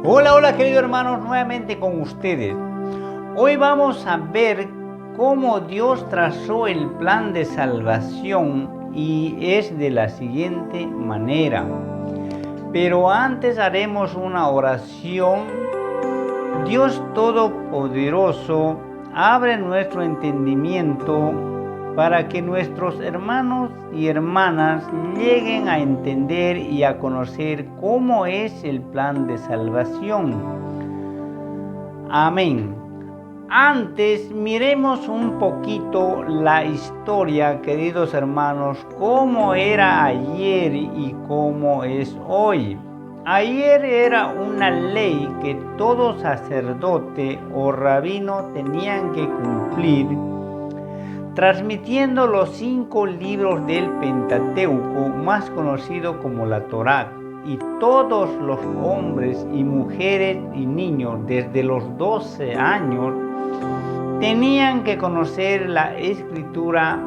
Hola, hola queridos hermanos, nuevamente con ustedes. Hoy vamos a ver cómo Dios trazó el plan de salvación y es de la siguiente manera. Pero antes haremos una oración. Dios Todopoderoso, abre nuestro entendimiento para que nuestros hermanos y hermanas lleguen a entender y a conocer cómo es el plan de salvación. Amén. Antes miremos un poquito la historia, queridos hermanos, cómo era ayer y cómo es hoy. Ayer era una ley que todo sacerdote o rabino tenían que cumplir, transmitiendo los 5 libros del Pentateuco, más conocido como la Torá, y todos los hombres y mujeres y niños desde los 12 años tenían que conocer la Escritura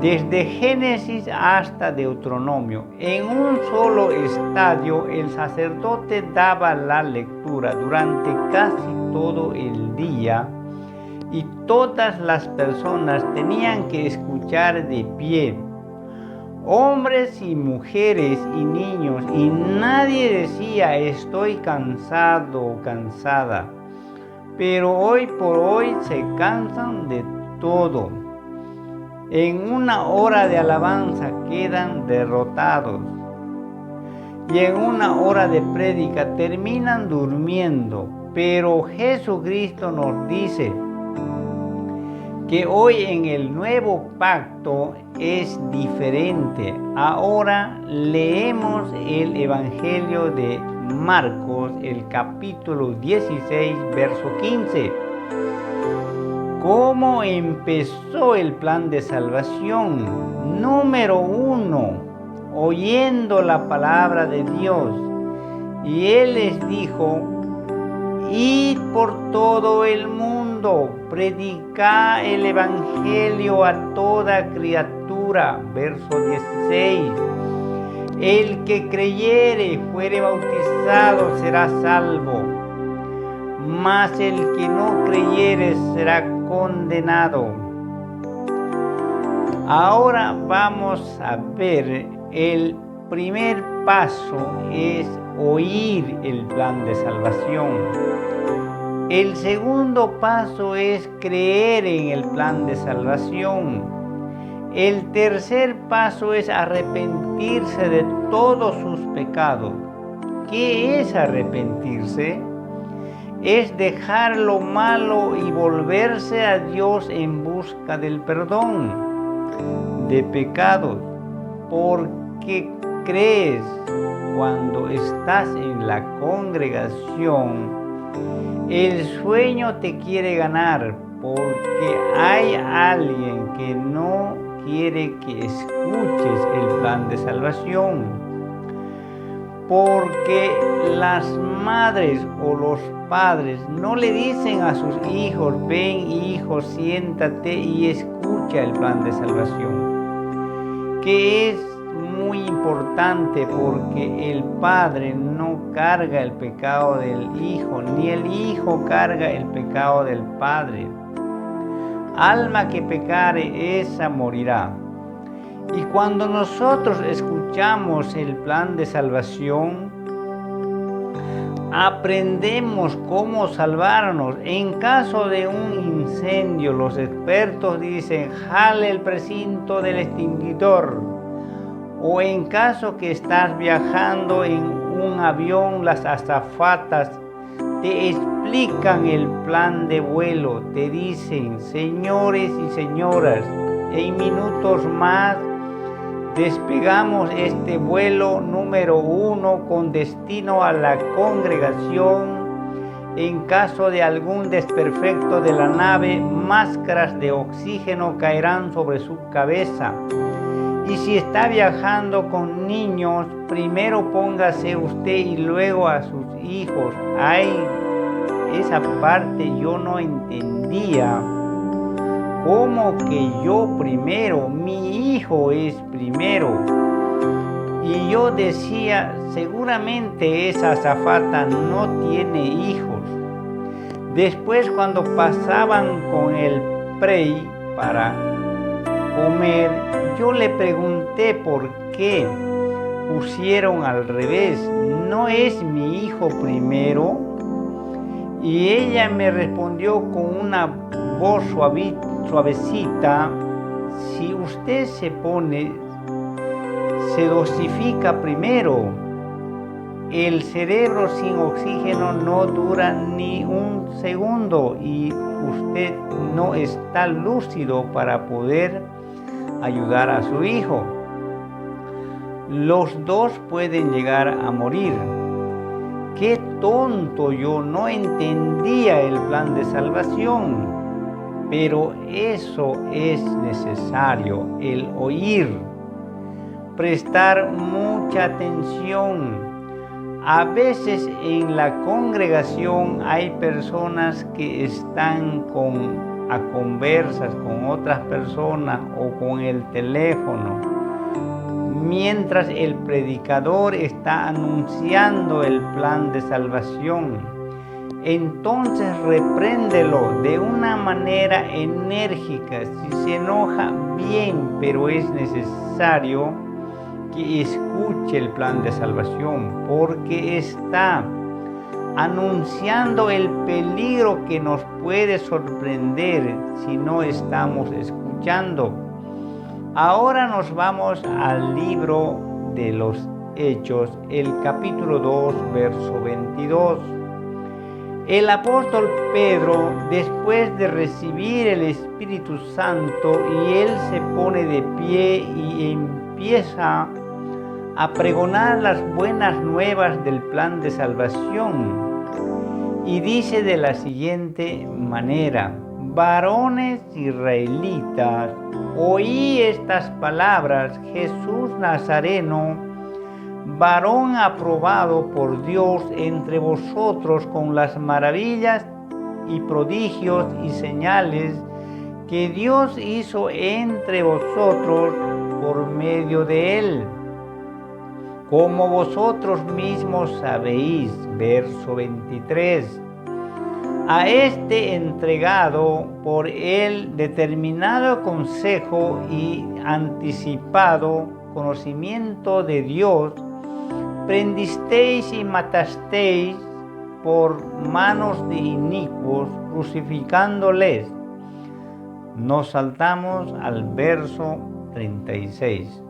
desde Génesis hasta Deuteronomio. En un solo estadio el sacerdote daba la lectura durante casi todo el día y todas las personas tenían que escuchar de pie, hombres y mujeres y niños, y nadie decía estoy cansado o cansada. Pero hoy por hoy se cansan de todo. En una hora de alabanza quedan derrotados. Y en una hora de prédica terminan durmiendo. Pero Jesucristo nos dice que hoy en el nuevo pacto es diferente. Ahora leemos el Evangelio de Marcos, el capítulo 16, verso 15. ¿Cómo empezó el plan de salvación? Número 1, oyendo la palabra de Dios. Y Él les dijo, id por todo el mundo, predicad el Evangelio a toda criatura. Verso 16. El que creyere, fuere bautizado, será salvo, mas el que no creyere será condenado. Ahora vamos a ver, el primer paso es oír el plan de salvación. El segundo paso es creer en el plan de salvación. El tercer paso es arrepentirse de todos sus pecados. ¿Qué es arrepentirse? Es dejar lo malo y volverse a Dios en busca del perdón de pecados. Porque crees cuando estás en la congregación, el sueño te quiere ganar porque hay alguien que no quiere que escuches el plan de salvación, porque las madres o los padres no le dicen a sus hijos, ven hijo, siéntate y escucha el plan de salvación, que es muy importante porque el padre no carga el pecado del hijo, ni el hijo carga el pecado del padre. Alma que pecare, esa morirá. Y cuando nosotros escuchamos el plan de salvación, aprendemos cómo salvarnos. En caso de un incendio, los expertos dicen, jale el precinto del extinguidor. O en caso que estás viajando en un avión, las azafatas te explican el plan de vuelo, te dicen, señores y señoras, en minutos más despegamos este vuelo número 1 con destino a la congregación. En caso de algún desperfecto de la nave, máscaras de oxígeno caerán sobre su cabeza. Y si está viajando con niños, primero póngase usted y luego a sus hijos. Ay, esa parte yo no entendía. ¿Cómo que yo primero? Mi hijo es primero. Y yo decía, seguramente esa azafata no tiene hijos. Después, cuando pasaban con el prey para comer, yo le pregunté por qué pusieron al revés. ¿No es mi hijo primero? Y ella me respondió con una voz suavecita, si usted se dosifica primero. El cerebro sin oxígeno no dura ni un segundo y usted no está lúcido para poder ayudar a su hijo. Los dos pueden llegar a morir. ¡Qué tonto! Yo no entendía el plan de salvación. Pero eso es necesario, el oír, prestar mucha atención. A veces en la congregación hay personas que están a conversas con otras personas o con el teléfono, mientras el predicador está anunciando el plan de salvación. Entonces repréndelo de una manera enérgica. Si se enoja, bien, pero es necesario que escuche el plan de salvación, porque está anunciando el peligro que nos puede sorprender si no estamos escuchando. Ahora nos vamos al libro de los Hechos, el capítulo 2, verso 22. El apóstol Pedro, después de recibir el Espíritu Santo, y él se pone de pie y empieza a pregonar las buenas nuevas del plan de salvación. Y dice de la siguiente manera: varones israelitas, oí estas palabras, Jesús Nazareno, varón aprobado por Dios entre vosotros con las maravillas y prodigios y señales que Dios hizo entre vosotros por medio de él, como vosotros mismos sabéis. Verso 23. A este entregado por el determinado consejo y anticipado conocimiento de Dios, prendisteis y matasteis por manos de inicuos, crucificándoles. Nos saltamos al verso 36.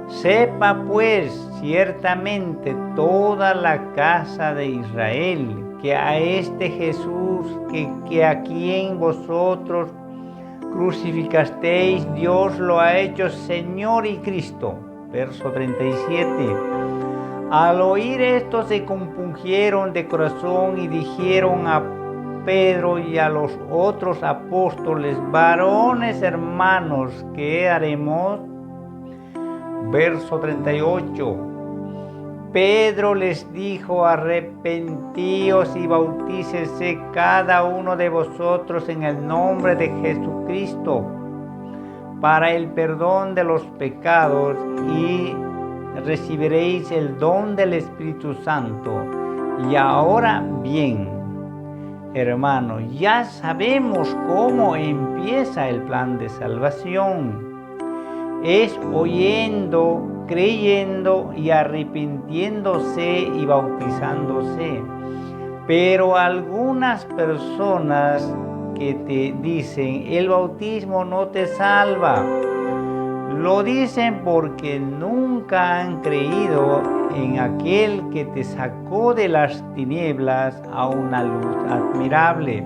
Sepa pues ciertamente toda la casa de Israel que a este Jesús que a quien vosotros crucificasteis, Dios lo ha hecho Señor y Cristo. Verso 37. Al oír esto se compungieron de corazón y dijeron a Pedro y a los otros apóstoles: varones hermanos, ¿qué haremos? Verso 38. Pedro les dijo: arrepentíos y bautícese cada uno de vosotros en el nombre de Jesucristo para el perdón de los pecados y recibiréis el don del Espíritu Santo. Y ahora bien, hermanos, ya sabemos cómo empieza el plan de salvación. Es oyendo, creyendo y arrepintiéndose y bautizándose. Pero algunas personas que te dicen: el bautismo no te salva, lo dicen porque nunca han creído en aquel que te sacó de las tinieblas a una luz admirable.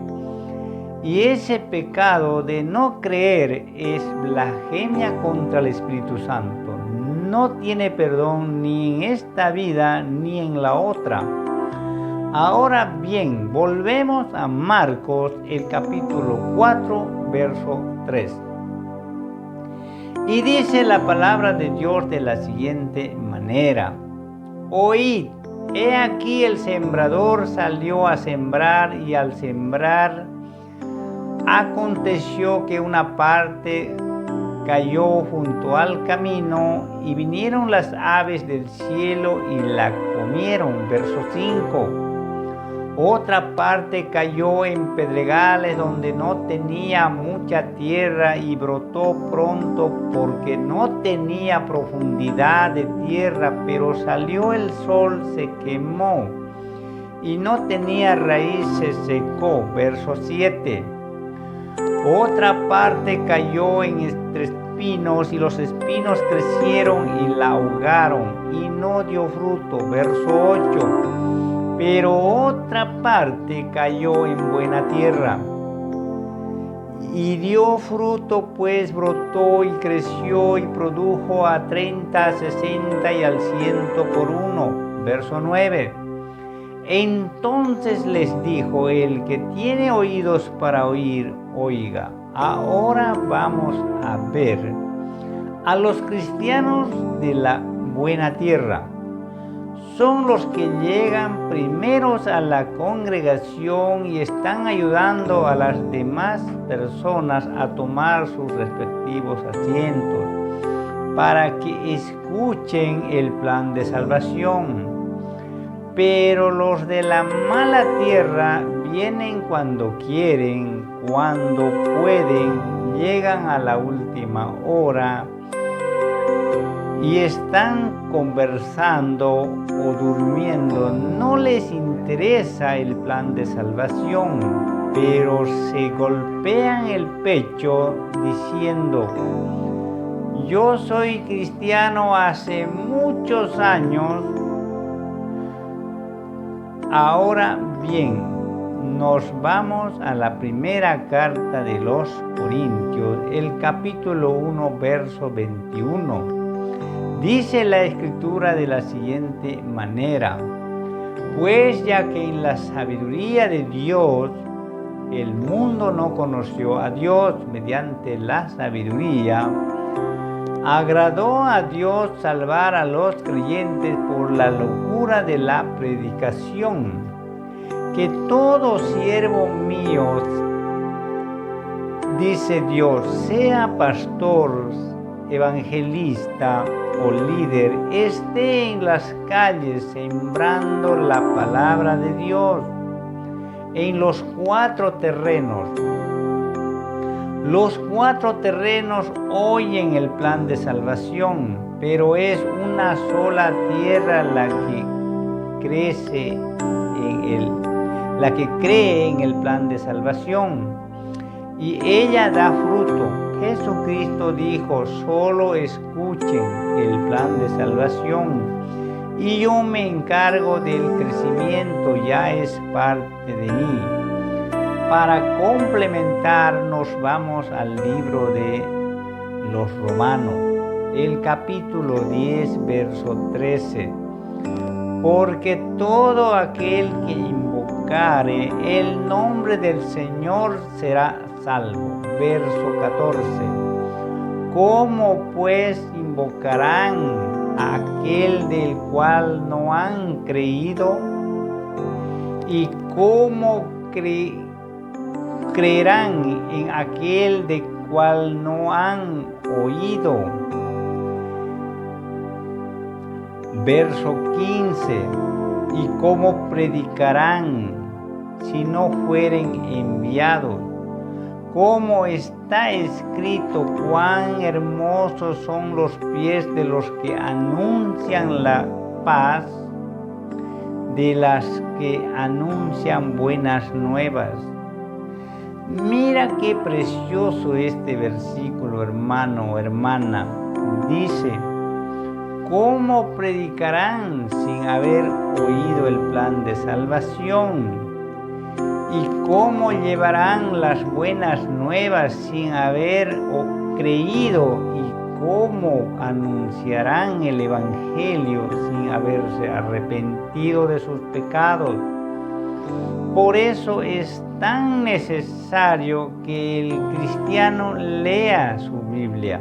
Y ese pecado de no creer es blasfemia contra el Espíritu Santo. No tiene perdón ni en esta vida ni en la otra. Ahora bien, volvemos a Marcos, el capítulo 4, verso 3. Y dice la palabra de Dios de la siguiente manera: oíd, he aquí el sembrador salió a sembrar, y al sembrar aconteció que una parte cayó junto al camino y vinieron las aves del cielo y la comieron. Verso 5. Otra parte cayó en pedregales donde no tenía mucha tierra y brotó pronto porque no tenía profundidad de tierra, pero salió el sol, se quemó y no tenía raíz, se secó. Verso 7. Otra parte cayó entre espinos y los espinos crecieron y la ahogaron y no dio fruto. Verso 8. Pero otra parte cayó en buena tierra y dio fruto, pues brotó y creció y produjo a 30, 60 y al 100 por uno. Verso 9. Entonces les dijo: el que tiene oídos para oír, oiga. Ahora vamos a ver a los cristianos de la buena tierra. Son los que llegan primeros a la congregación y están ayudando a las demás personas a tomar sus respectivos asientos para que escuchen el plan de salvación. Pero los de la mala tierra vienen cuando quieren, cuando pueden, llegan a la última hora y están conversando o durmiendo. No les interesa el plan de salvación, pero se golpean el pecho diciendo: yo soy cristiano hace muchos años. Ahora bien, nos vamos a la primera carta de los Corintios, el capítulo 1, verso 21. Dice la Escritura de la siguiente manera: pues ya que en la sabiduría de Dios el mundo no conoció a Dios mediante la sabiduría, agradó a Dios salvar a los creyentes por la locura de la predicación. Que todo siervo mío, dice Dios, sea pastor, evangelista o líder, esté en las calles sembrando la palabra de Dios en los 4 terrenos. Los 4 terrenos oyen el plan de salvación, pero es una sola tierra la que cree en el plan de salvación, y ella da fruto. Jesucristo dijo: solo escuchen el plan de salvación y yo me encargo del crecimiento, ya es parte de mí. Para complementar, nos vamos al libro de los Romanos, el capítulo 10, verso 13. Porque todo aquel que invocare el nombre del Señor será salvo. Verso 14. ¿Cómo pues invocarán a aquel del cual no han creído? ¿Y cómo creerán en aquel del cual no han oído? Verso 15. ¿Y cómo predicarán si no fueren enviados? Como está escrito: cuán hermosos son los pies de los que anuncian la paz, de las que anuncian buenas nuevas. Mira qué precioso este versículo, hermano o hermana. Dice: ¿cómo predicarán sin haber oído el plan de salvación? ¿Y cómo llevarán las buenas nuevas sin haber creído? ¿Y cómo anunciarán el evangelio sin haberse arrepentido de sus pecados? Por eso es tan necesario que el cristiano lea su Biblia,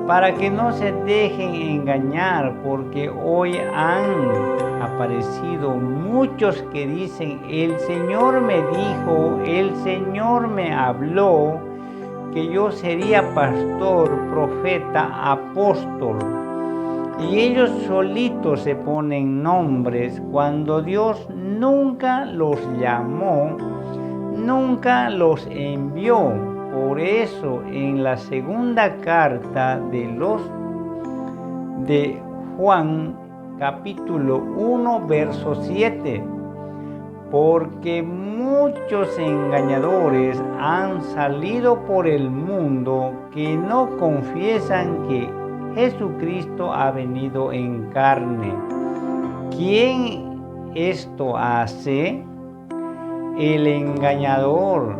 para que no se dejen engañar, porque hoy han aparecido muchos que dicen: el Señor me dijo, el Señor me habló que yo sería pastor, profeta, apóstol. Y ellos solitos se ponen nombres cuando Dios nunca los llamó, nunca los envió. Por eso en la segunda carta de Juan, capítulo 1, verso 7, porque muchos engañadores han salido por el mundo que no confiesan que Jesucristo ha venido en carne. ¿Quién esto hace? El engañador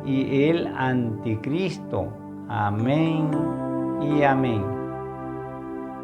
y el anticristo. Amén y amén.